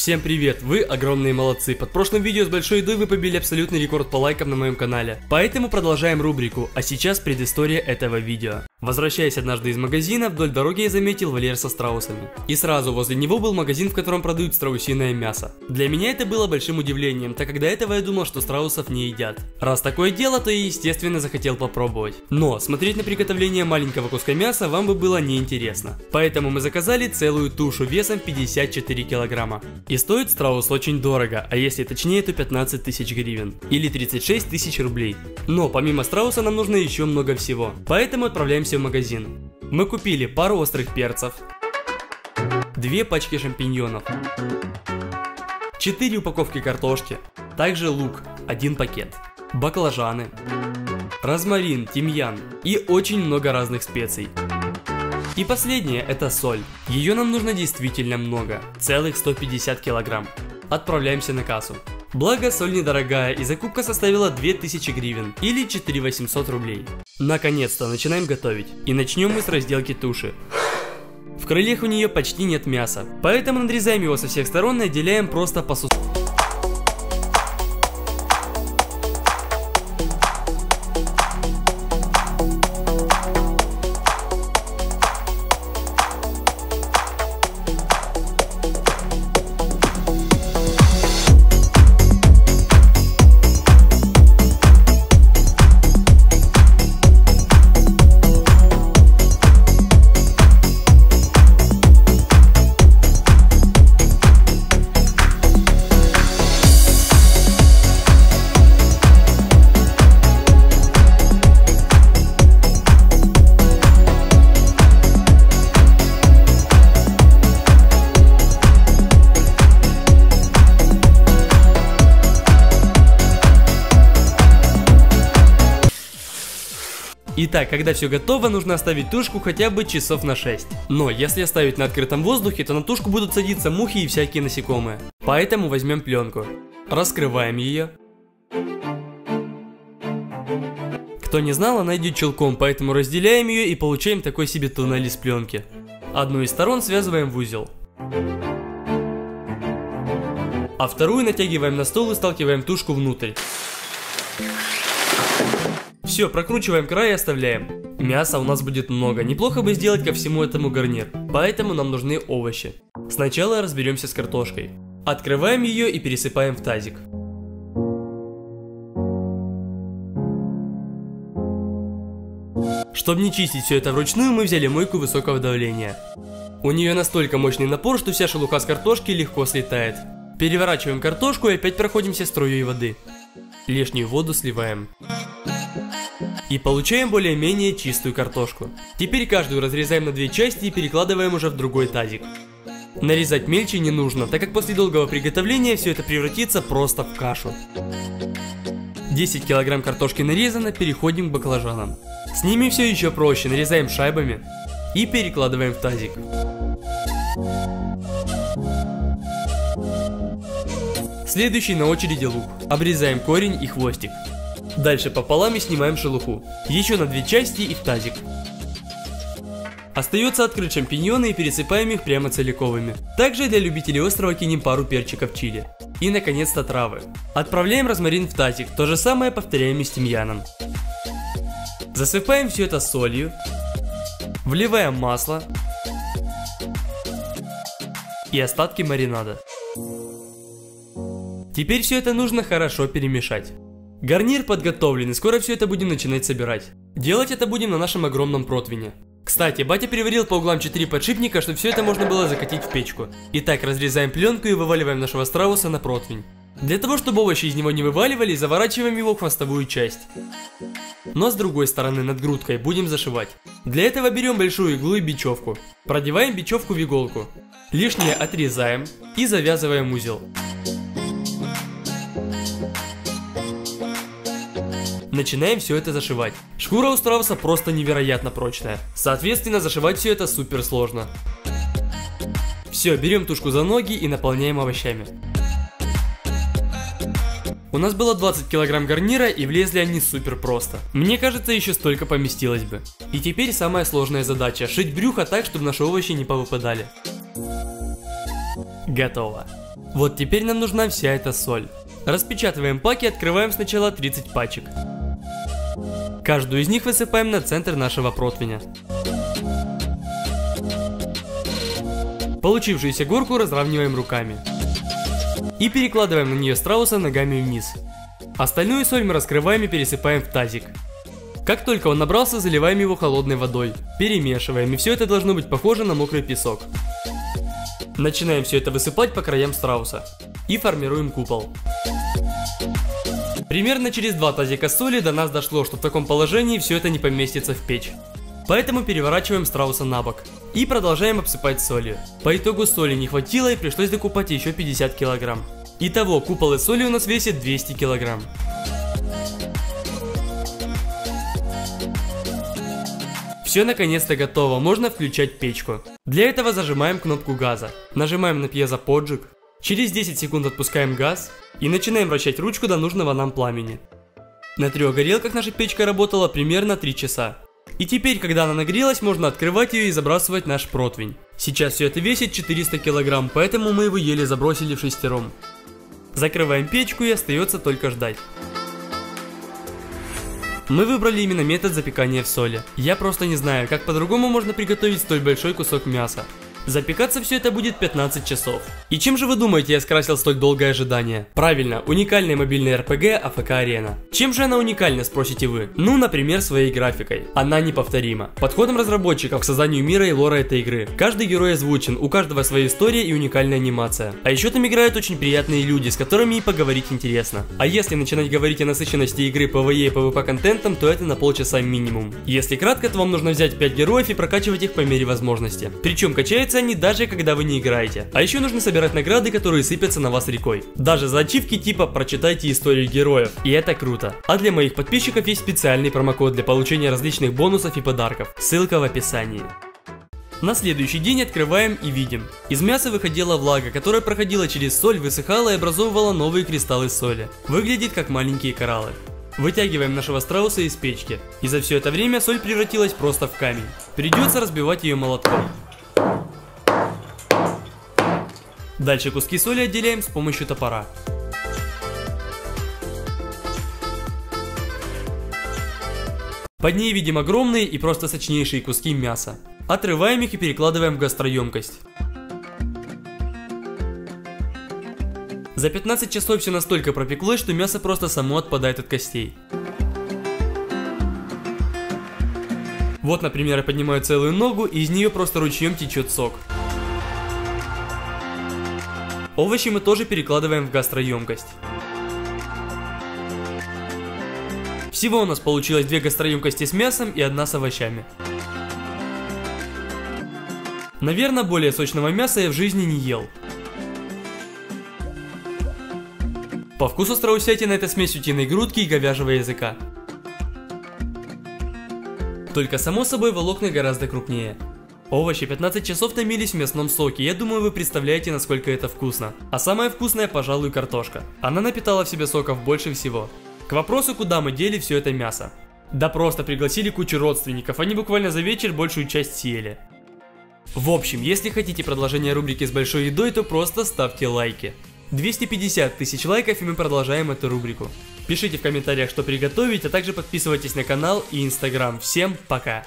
Всем привет, вы огромные молодцы. Под прошлым видео с большой едой вы побили абсолютный рекорд по лайкам на моем канале. Поэтому продолжаем рубрику, а сейчас предыстория этого видео. Возвращаясь однажды из магазина, вдоль дороги я заметил вольер со страусами. И сразу возле него был магазин, в котором продают страусиное мясо. Для меня это было большим удивлением, так как до этого я думал, что страусов не едят. Раз такое дело, то я естественно захотел попробовать. Но смотреть на приготовление маленького куска мяса вам бы было неинтересно. Поэтому мы заказали целую тушу весом 54 килограмма. И стоит страус очень дорого, а если точнее, то 15 тысяч гривен. Или 36 тысяч рублей. Но помимо страуса нам нужно еще много всего. Поэтому отправляемся в магазин. Мы купили пару острых перцев, 2 пачки шампиньонов, 4 упаковки картошки, также лук, 1 пакет, баклажаны, розмарин, тимьян и очень много разных специй. И последнее – это соль. Ее нам нужно действительно много, целых 150 килограмм. Отправляемся на кассу. Благо, соль недорогая, и закупка составила 2000 гривен, или 4800 рублей. Наконец-то начинаем готовить. И начнем мы с разделки туши. В крыльях у нее почти нет мяса, поэтому надрезаем его со всех сторон и отделяем просто по суставу. Итак, когда все готово, нужно оставить тушку хотя бы часов на 6. Но если оставить на открытом воздухе, то на тушку будут садиться мухи и всякие насекомые. Поэтому возьмем пленку, раскрываем ее. Кто не знал, она идет челком, поэтому разделяем ее и получаем такой себе туннель из пленки. Одну из сторон связываем в узел, а вторую натягиваем на стол и сталкиваем тушку внутрь. Все, прокручиваем край и оставляем. Мяса у нас будет много, неплохо бы сделать ко всему этому гарнир, поэтому нам нужны овощи. Сначала разберемся с картошкой. Открываем ее и пересыпаем в тазик. Чтобы не чистить все это вручную, мы взяли мойку высокого давления. У нее настолько мощный напор, что вся шелуха с картошки легко слетает. Переворачиваем картошку и опять проходимся струей воды. Лишнюю воду сливаем. И получаем более-менее чистую картошку. Теперь каждую разрезаем на 2 части и перекладываем уже в другой тазик. Нарезать мельче не нужно, так как после долгого приготовления все это превратится просто в кашу. 10 килограмм картошки нарезано, переходим к баклажанам. С ними все еще проще, нарезаем шайбами и перекладываем в тазик. Следующий на очереди лук. Обрезаем корень и хвостик. Дальше пополам и снимаем шелуху. Еще на 2 части и в тазик. Остается открыть шампиньоны и пересыпаем их прямо целиковыми. Также для любителей острова кинем пару перчиков чили. И наконец-то травы. Отправляем розмарин в тазик, то же самое повторяем и с тимьяном. Засыпаем все это солью. Вливаем масло. И остатки маринада. Теперь все это нужно хорошо перемешать. Гарнир подготовлен, и скоро все это будем начинать собирать. Делать это будем на нашем огромном противне. Кстати, батя переварил по углам 4 подшипника, чтобы все это можно было закатить в печку. Итак, разрезаем пленку и вываливаем нашего страуса на противень. Для того, чтобы овощи из него не вываливались, заворачиваем его в хвостовую часть. Но с другой стороны, над грудкой, будем зашивать. Для этого берем большую иглу и бечевку. Продеваем бечевку в иголку. Лишнее отрезаем и завязываем узел. Начинаем все это зашивать. Шкура у страуса просто невероятно прочная. Соответственно, зашивать все это супер сложно. Все, берем тушку за ноги и наполняем овощами. У нас было 20 килограмм гарнира, и влезли они супер просто. Мне кажется, еще столько поместилось бы. И теперь самая сложная задача – шить брюхо так, чтобы наши овощи не повыпадали. Готово. Вот теперь нам нужна вся эта соль. Распечатываем паки и открываем сначала 30 пачек. Каждую из них высыпаем на центр нашего противня. Получившуюся горку разравниваем руками. И перекладываем на нее страуса ногами вниз. Остальную соль мы раскрываем и пересыпаем в тазик. Как только он набрался, заливаем его холодной водой. Перемешиваем, и все это должно быть похоже на мокрый песок. Начинаем все это высыпать по краям страуса. И формируем купол. Примерно через 2 тазика соли до нас дошло, что в таком положении все это не поместится в печь. Поэтому переворачиваем страуса на бок. И продолжаем обсыпать солью. По итогу соли не хватило и пришлось докупать еще 50 килограмм. Итого купол из соли у нас весит 200 килограмм. Все наконец-то готово, можно включать печку. Для этого зажимаем кнопку газа, нажимаем на пьезоподжиг, через 10 секунд отпускаем газ и начинаем вращать ручку до нужного нам пламени. На 3 горелках наша печка работала примерно 3 часа. И теперь, когда она нагрелась, можно открывать ее и забрасывать наш противень. Сейчас все это весит 400 килограмм, поэтому мы его еле забросили вшестером. Закрываем печку и остается только ждать. Мы выбрали именно метод запекания в соли. Я просто не знаю, как по-другому можно приготовить столь большой кусок мяса. Запекаться все это будет 15 часов. И чем же вы думаете, я скрасил столь долгое ожидание? Правильно, уникальная мобильная RPG АФК Арена. Чем же она уникальна, спросите вы? Ну, например, своей графикой. Она неповторима. Подходом разработчиков к созданию мира и лора этой игры. Каждый герой озвучен, у каждого своя история и уникальная анимация. А еще там играют очень приятные люди, с которыми и поговорить интересно. А если начинать говорить о насыщенности игры PvE и PvP контентом, то это на полчаса минимум. Если кратко, то вам нужно взять 5 героев и прокачивать их по мере возможности. Причем качается они даже когда вы не играете. А еще нужно собирать награды, которые сыпятся на вас рекой. Даже за ачивки типа «Прочитайте историю героев». И это круто. А для моих подписчиков есть специальный промокод для получения различных бонусов и подарков. Ссылка в описании. На следующий день открываем и видим. Из мяса выходила влага, которая проходила через соль, высыхала и образовывала новые кристаллы соли. Выглядит как маленькие кораллы. Вытягиваем нашего страуса из печки. И за все это время соль превратилась просто в камень. Придется разбивать ее молотком. Дальше куски соли отделяем с помощью топора. Под ней видим огромные и просто сочнейшие куски мяса. Отрываем их и перекладываем в гастроемкость. За 15 часов все настолько пропеклось, что мясо просто само отпадает от костей. Вот, например, я поднимаю целую ногу, и из нее просто ручьем течет сок. Овощи мы тоже перекладываем в гастроемкость. Всего у нас получилось 2 гастроемкости с мясом и 1 с овощами. Наверное, более сочного мяса я в жизни не ел. По вкусу страусятина это смесь утиной грудки и говяжьего языка. Только само собой волокна гораздо крупнее. Овощи 15 часов томились в мясном соке, я думаю, вы представляете, насколько это вкусно. А самое вкусное, пожалуй, картошка. Она напитала в себе соков больше всего. К вопросу, куда мы дели все это мясо. Да просто пригласили кучу родственников, они буквально за вечер большую часть съели. В общем, если хотите продолжение рубрики с большой едой, то просто ставьте лайки. 250 тысяч лайков, и мы продолжаем эту рубрику. Пишите в комментариях, что приготовить, а также подписывайтесь на канал и инстаграм. Всем пока!